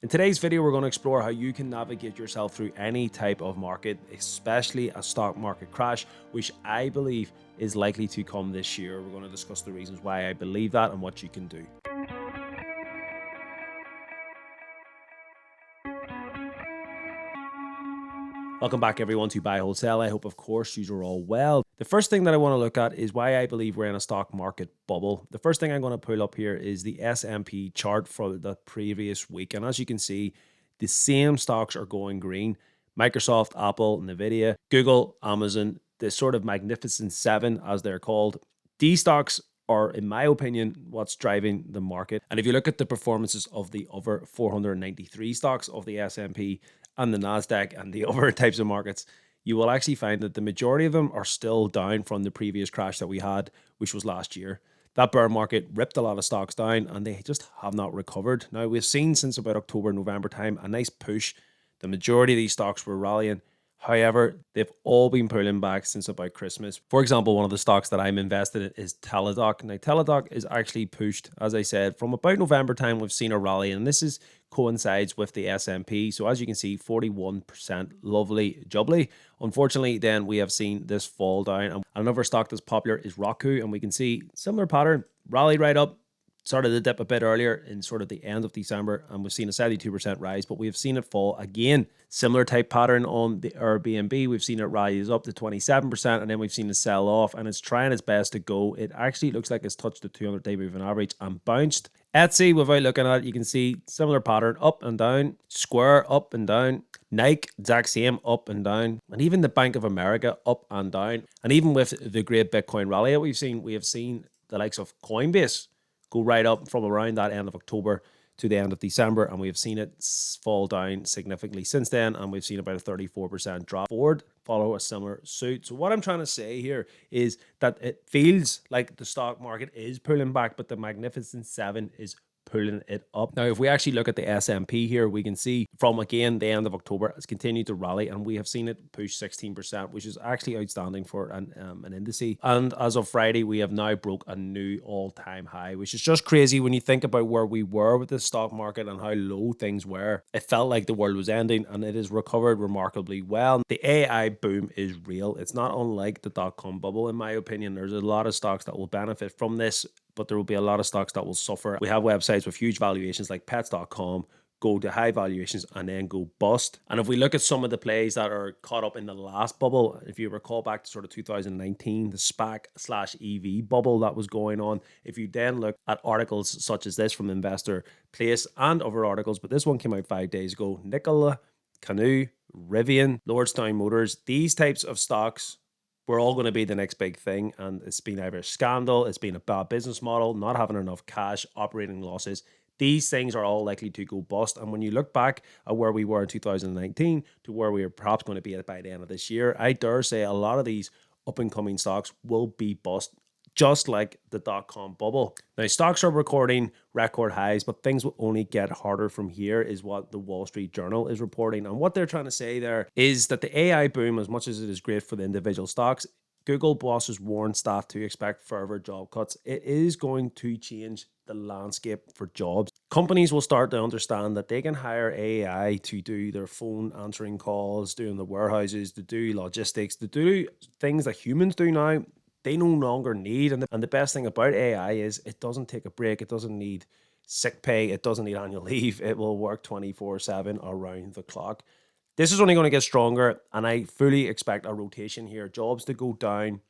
In today's video, we're going to explore how you can navigate yourself through any type of market, especially a stock market crash, which I believe is likely to come this year. We're going to discuss the reasons why I believe that and what you can do. Welcome back, everyone, to Buy Wholesale. I hope, of course, you are all well. The first thing that I want to look at is why I believe we're in a stock market bubble. The first thing I'm going to pull up here is the S&P chart for the previous week. And as you can see, the same stocks are going green. Microsoft, Apple, Nvidia, Google, Amazon, the sort of magnificent seven, as they're called. These stocks are, in my opinion, what's driving the market. And if you look at the performances of the other 493 stocks of the S&P and the NASDAQ and the other types of markets, you will actually find that the majority of them are still down from the previous crash that we had, which was last year. That bear market ripped a lot of stocks down and they just have not recovered. Now, we've seen since about October, November time, a nice push. The majority of these stocks were rallying. However, they've all been pulling back since about Christmas. For example, one of the stocks that I'm invested in is Teladoc. Now, Teladoc is actually pushed, as I said, from about November time, we've seen a rally, and this is coincides with the S&P. So as you can see, 41%, lovely jubbly. Unfortunately, then we have seen this fall down. And another stock that's popular is Roku, and we can see similar pattern, rallied right up, started to dip a bit earlier in sort of the end of December, and we've seen a 72% rise, but we've seen it fall again. Similar type pattern on the Airbnb. We've seen it rise up to 27%, and then we've seen it sell off, and it's trying its best to go. It actually looks like it's touched the 200-day moving average and bounced. Etsy, without looking at it, you can see similar pattern, up and down. Square, up and down. Nike, exact same, up and down. And even the Bank of America, up and down. And even with the great Bitcoin rally that we have seen the likes of Coinbase go right up from around that end of October to the end of December, and we've seen it fall down significantly since then, and we've seen about a 34% drop. Ford follow a similar suit. So what I'm trying to say here is that it feels like the stock market is pulling back, but the Magnificent Seven is pulling it up. Now, if we actually look at the S&P here, we can see from, again, the end of October, it's continued to rally, and we have seen it push 16%, which is actually outstanding for an index. And as of Friday, we have now broke a new all-time high, which is just crazy when you think about where we were with the stock market and how low things were. It felt like the world was ending, and it has recovered remarkably well. The AI boom is real. It's not unlike the dot-com bubble, in my opinion. There's a lot of stocks that will benefit from this, but there will be a lot of stocks that will suffer. We have websites with huge valuations like pets.com go to high valuations and then go bust. And if we look at some of the plays that are caught up in the last bubble, if you recall back to sort of 2019, the SPAC/EV bubble that was going on, if you then look at articles such as this from Investor Place and other articles, but this one came out 5 days ago, Nikola, Canoe, Rivian, Lordstown Motors, these types of stocks we're all going to be the next big thing. And it's been either a scandal, it's been a bad business model, not having enough cash, operating losses. These things are all likely to go bust. And when you look back at where we were in 2019 to where we are perhaps going to be at by the end of this year, I dare say a lot of these up and coming stocks will be bust, just like the dot-com bubble. Now, stocks are recording record highs, but things will only get harder from here, is what the Wall Street Journal is reporting. And what they're trying to say there is that the AI boom, as much as it is great for the individual stocks, Google bosses warn staff to expect further job cuts. It is going to change the landscape for jobs. Companies will start to understand that they can hire AI to do their phone answering calls, doing the warehouses, to do logistics, to do things that humans do now. They no longer need. And the best thing about AI is it doesn't take a break. It doesn't need sick pay. It doesn't need annual leave. It will work 24/7 around the clock. This is only going to get stronger, and I fully expect a rotation here. Jobs to go down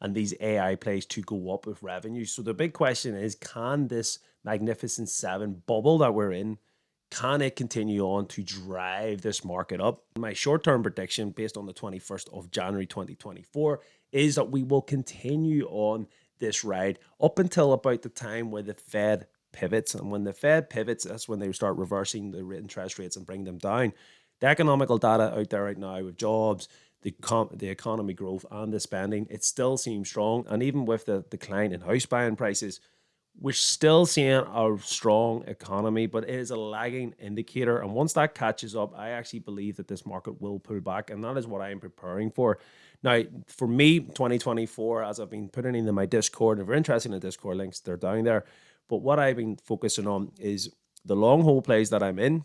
and these AI plays to go up with revenue. So the big question is, can this Magnificent Seven bubble that we're in, can it continue on to drive this market up? My short-term prediction based on the 21st of January 2024 is that we will continue on this ride up until about the time where the Fed pivots. And when the Fed pivots, that's when they start reversing the interest rates and bring them down. The economical data out there right now with jobs, the economy growth and the spending, it still seems strong. And even with the decline in house buying prices, we're still seeing a strong economy, but it is a lagging indicator. And once that catches up, I actually believe that this market will pull back. And that is what I am preparing for. Now, for me, 2024, as I've been putting into my Discord, and if you're interested in the Discord links, they're down there. But what I've been focusing on is The long hold plays that I'm in,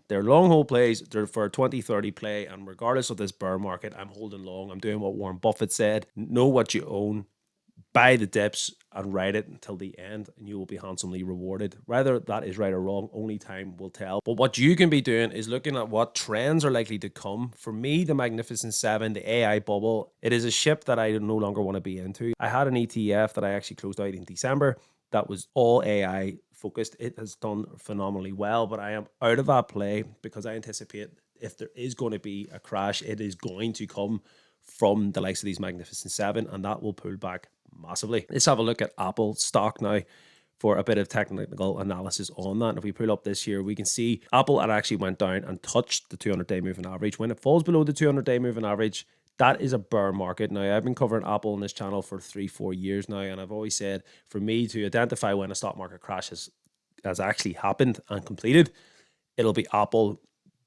They're long hold plays. They're for a 2030 play. And regardless of this bear market, I'm holding long. I'm doing what Warren Buffett said. Know what you own, buy the dips and ride it until the end, and you will be handsomely rewarded. Whether that is right or wrong, only time will tell. But what you can be doing is looking at what trends are likely to come. For me, the Magnificent Seven, the AI bubble, it is a ship that I no longer want to be into. I had an ETF that I actually closed out in December that was all AI focused. It has done phenomenally well, but I am out of that play because I anticipate if there is going to be a crash, it is going to come from the likes of these Magnificent Seven, and that will pull back massively. Let's have a look at Apple stock now for a bit of technical analysis on that. And if we pull up this here, we can see Apple had actually went down and touched the 200-day moving average. When it falls below the 200-day moving average, that is a bear market. Now, I've been covering Apple on this channel for 3-4 years now, and I've always said for me to identify when a stock market crash has actually happened and completed, it'll be Apple.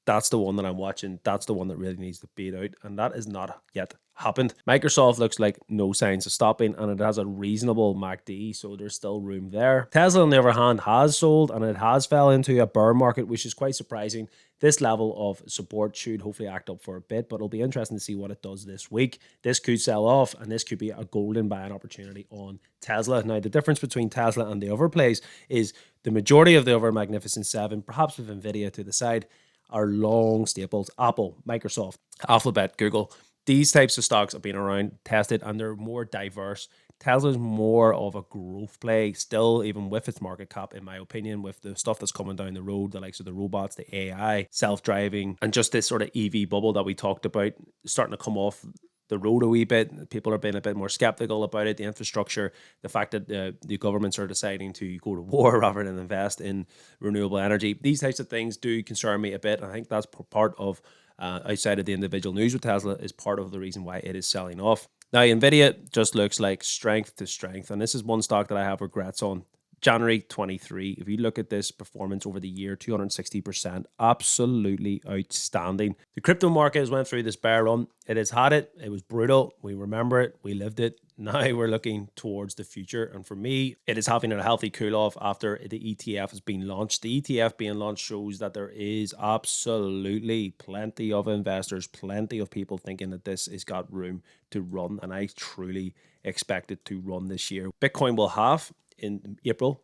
That's the one that I'm watching. That's the one that really needs to beat out. And that is not yet happened. Microsoft looks like no signs of stopping, and it has a reasonable MACD, so there's still room there. Tesla, on the other hand, has sold, and it has fell into a bear market, which is quite surprising. This level of support should hopefully act up for a bit, but it'll be interesting to see what it does this week. This could sell off, and this could be a golden buying opportunity on Tesla. Now, the difference between Tesla and the other plays is the majority of the other Magnificent Seven, perhaps with NVIDIA to the side, are long staples. Apple, Microsoft, Alphabet, Google. These types of stocks have been around, tested, and they're more diverse. Tesla's more of a growth play still, even with its market cap, in my opinion, with the stuff that's coming down the road, the likes of the robots, the AI, self-driving, and just this sort of EV bubble that we talked about starting to come off the road a wee bit. People are being a bit more skeptical about it. The infrastructure, the fact that the governments are deciding to go to war rather than invest in renewable energy. These types of things do concern me a bit. I think that's part of, outside of the individual news with Tesla, is part of the reason why it is selling off. Now, NVIDIA just looks like strength to strength. And this is one stock that I have regrets on. January 23, if you look at this performance over the year, 260%, absolutely outstanding. The crypto market has went through this bear run. It has had it. It was brutal. We remember it. We lived it. Now we're looking towards the future. And for me, it is having a healthy cool off after the ETF has been launched. The ETF being launched shows that there is absolutely plenty of investors, plenty of people thinking that this has got room to run. And I truly expect it to run this year. Bitcoin will halve in April.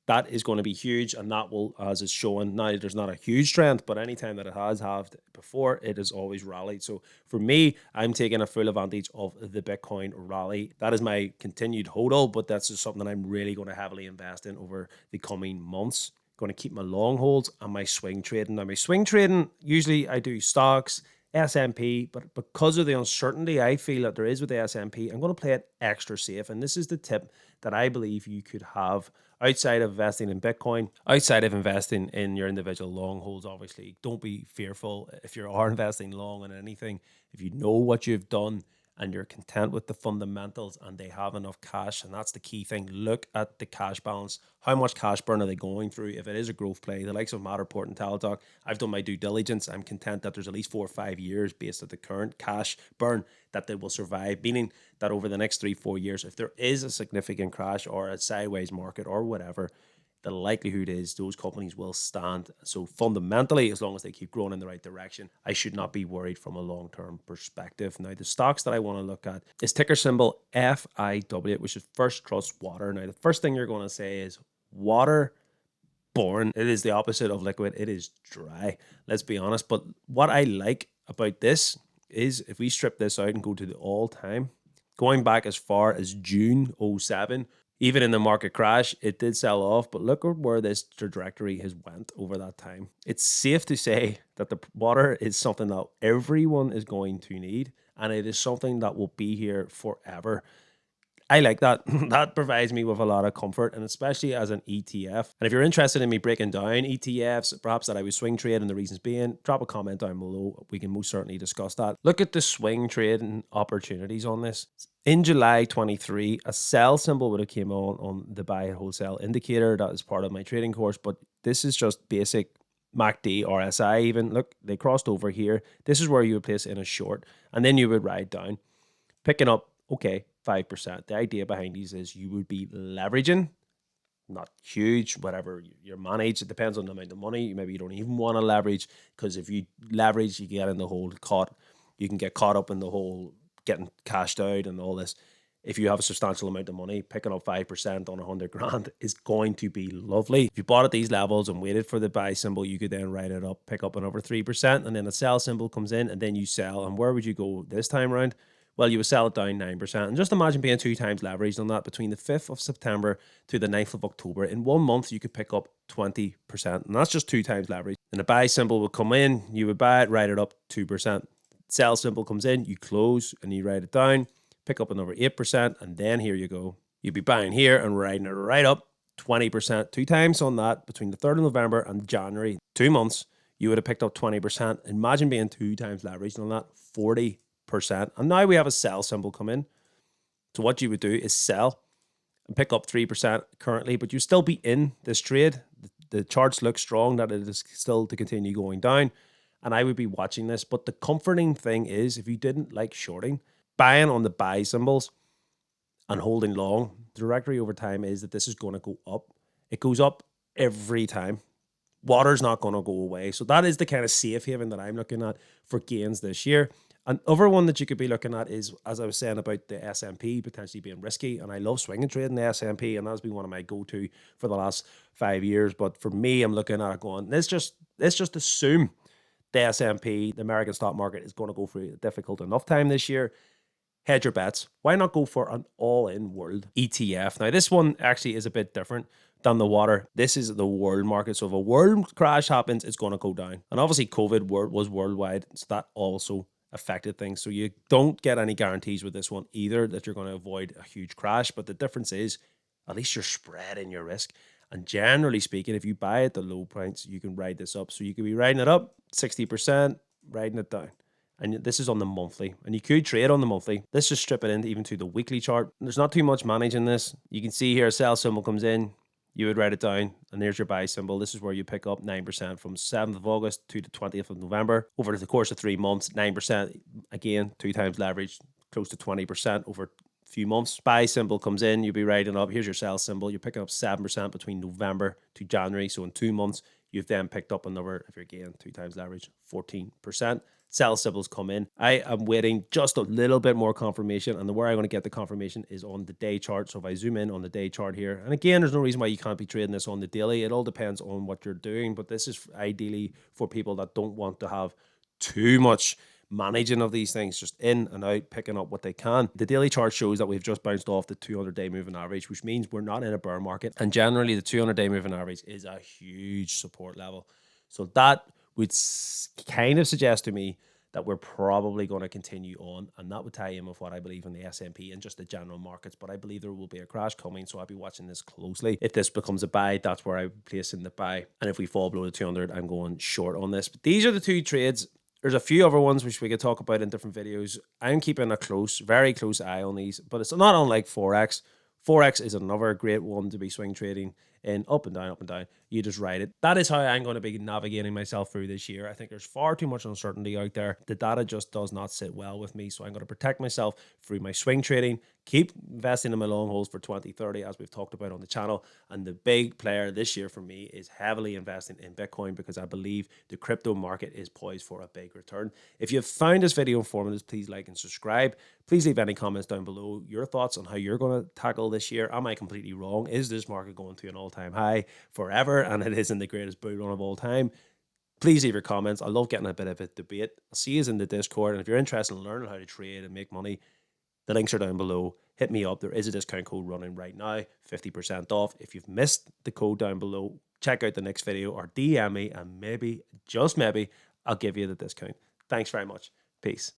That is going to be huge, and that will, as it's showing now, there's not a huge strength, but anytime that it has halved before, it has always rallied. So for me, I'm taking a full advantage of the Bitcoin rally. That is my continued hodl, but that's just something that I'm really going to heavily invest in over the coming months. Going to keep my long holds and my swing trading. Now, my swing trading, usually I do stocks, S&P, but because of the uncertainty I feel that there is with the S&P, I'm going to play it extra safe. And this is the tip that I believe you could have outside of investing in Bitcoin, outside of investing in your individual long holds. Obviously, don't be fearful if you are investing long in anything. If you know what you've done and you're content with the fundamentals and they have enough cash, and that's the key thing. Look at the cash balance. How much cash burn are they going through? If it is a growth play, the likes of Matterport and Teladoc, I've done my due diligence. I'm content that there's at least 4 or 5 years based on the current cash burn that they will survive, meaning that over the next 3-4 years, if there is a significant crash or a sideways market or whatever, the likelihood is those companies will stand. So fundamentally, as long as they keep growing in the right direction, I should not be worried from a long-term perspective. Now, the stocks that I want to look at is ticker symbol FIW, which is First Trust Water. Now, the first thing you're going to say is water born. It is the opposite of liquid. It is dry. Let's be honest. But what I like about this is if we strip this out and go to the all-time, going back as far as June 07, even in the market crash, it did sell off, but look at where this trajectory has went over that time. It's safe to say that the water is something that everyone is going to need, and it is something that will be here forever. I like that. That provides me with a lot of comfort, and especially as an ETF. And if you're interested in me breaking down ETFs, perhaps that I would swing trade and the reasons being, drop a comment down below. We can most certainly discuss that. Look at the swing trading opportunities on this. In July 23, a sell symbol would have came on the buy wholesale indicator. That is part of my trading course, but this is just basic MACD, RSI even. Look, they crossed over here. This is where you would place in a short, and then you would ride down, picking up, okay, 5%. The idea behind these is you would be leveraging not huge, whatever you're managed. It depends on the amount of money. Maybe you don't even want to leverage, because if you leverage, you get in the whole you can get caught up in the whole getting cashed out and all this. If you have a substantial amount of money, picking up 5% on 100 grand is going to be lovely. If you bought at these levels and waited for the buy symbol, you could then write it up, pick up another 3%, and then the sell symbol comes in, and then you sell. And where would you go this time around? Well, you would sell it down 9%. And just imagine being 2 times leveraged on that between the 5th of September to the 9th of October. In 1 month, you could pick up 20%. And that's just 2 times leverage. And the buy symbol would come in, you would buy it, write it up 2%. Sell symbol comes in, you close and you write it down, pick up another 8%, and then here you go. You'd be buying here and writing it right up 20%. 2 times on that between the 3rd of November and January. 2 months, you would have picked up 20%. Imagine being 2 times leveraged on that, 40%. And now we have a sell symbol come in. So what you would do is sell and pick up 3% currently, but you still be in this trade. The charts look strong that it is still to continue going down. And I would be watching this. But the comforting thing is, if you didn't like shorting, buying on the buy symbols and holding long, the trajectory over time is that this is going to go up. It goes up every time. Water's not going to go away. So that is the kind of safe haven that I'm looking at for gains this year. Another one that you could be looking at is, as I was saying about the S&P potentially being risky, and I love swing and trading the S&P, and that's been one of my go-to for the last 5 years. But for me, I'm looking at it going, let's just assume the S&P, the American stock market, is going to go through a difficult enough time this year. Hedge your bets. Why not go for an all-in world ETF? Now, this one actually is a bit different than the water. This is the world market. So if a world crash happens, it's going to go down. And obviously, COVID was worldwide, so that also affected things. So you don't get any guarantees with this one either that you're going to avoid a huge crash. But the difference is, at least you're spreading your risk. And generally speaking, if you buy at the low points, you can ride this up. So you could be riding it up 60%, riding it down. And this is on the monthly. And you could trade on the monthly. Let's just strip it in even to the weekly chart. There's not too much managing this. You can see here a sell symbol comes in. You would write it down, and there's your buy symbol. This is where you pick up 9% from 7th of August to the 20th of November. Over the course of 3 months, 9%, again, 2 times leverage, close to 20% over a few months. Buy symbol comes in, you'll be writing up, here's your sell symbol. You're picking up 7% between November to January. So in 2 months, you've then picked up another, if you're again, 2 times leverage, 14%. Sell symbols come in. I am waiting just a little bit more confirmation, and where I'm going to get the confirmation is on the day chart. So if I zoom in on the day chart here, and again, there's no reason why you can't be trading this on the daily. It all depends on what you're doing, but this is ideally for people that don't want to have too much managing of these things, just in and out, picking up what they can. The daily chart shows that we've just bounced off the 200-day moving average, which means we're not in a bear market. And generally, the 200-day moving average is a huge support level. So that would kind of suggest to me that we're probably going to continue on, and that would tie in with what I believe in the S&P and just the general markets. But I believe there will be a crash coming, so I'll be watching this closely. If this becomes a buy, that's where I place in the buy, and if we fall below the 200, I'm going short on this. But these are the 2 trades. There's a few other ones which we could talk about in different videos. I'm keeping a very close eye on these, but it's not unlike Forex. Forex is another great one to be swing trading in, up and down, up and down. You just ride it. That is how I'm going to be navigating myself through this year. I think there's far too much uncertainty out there. The data just does not sit well with me. So I'm going to protect myself through my swing trading, keep investing in my long holes for 2030, as we've talked about on the channel. And the big player this year for me is heavily investing in Bitcoin, because I believe the crypto market is poised for a big return. If you've found this video informative, please like and subscribe. Please leave any comments down below, your thoughts on how you're going to tackle this year. Am I completely wrong? Is this market going to an all-time high forever, and it isn't the greatest bull run of all time? Please leave your comments. I love getting a bit of a debate. I'll see you in the Discord, and if you're interested in learning how to trade and make money, the links are down below. Hit me up. There is a discount code running right now, 50% off. If you've missed the code down below, check out the next video or DM me, and maybe, just maybe, I'll give you the discount. Thanks very much. Peace.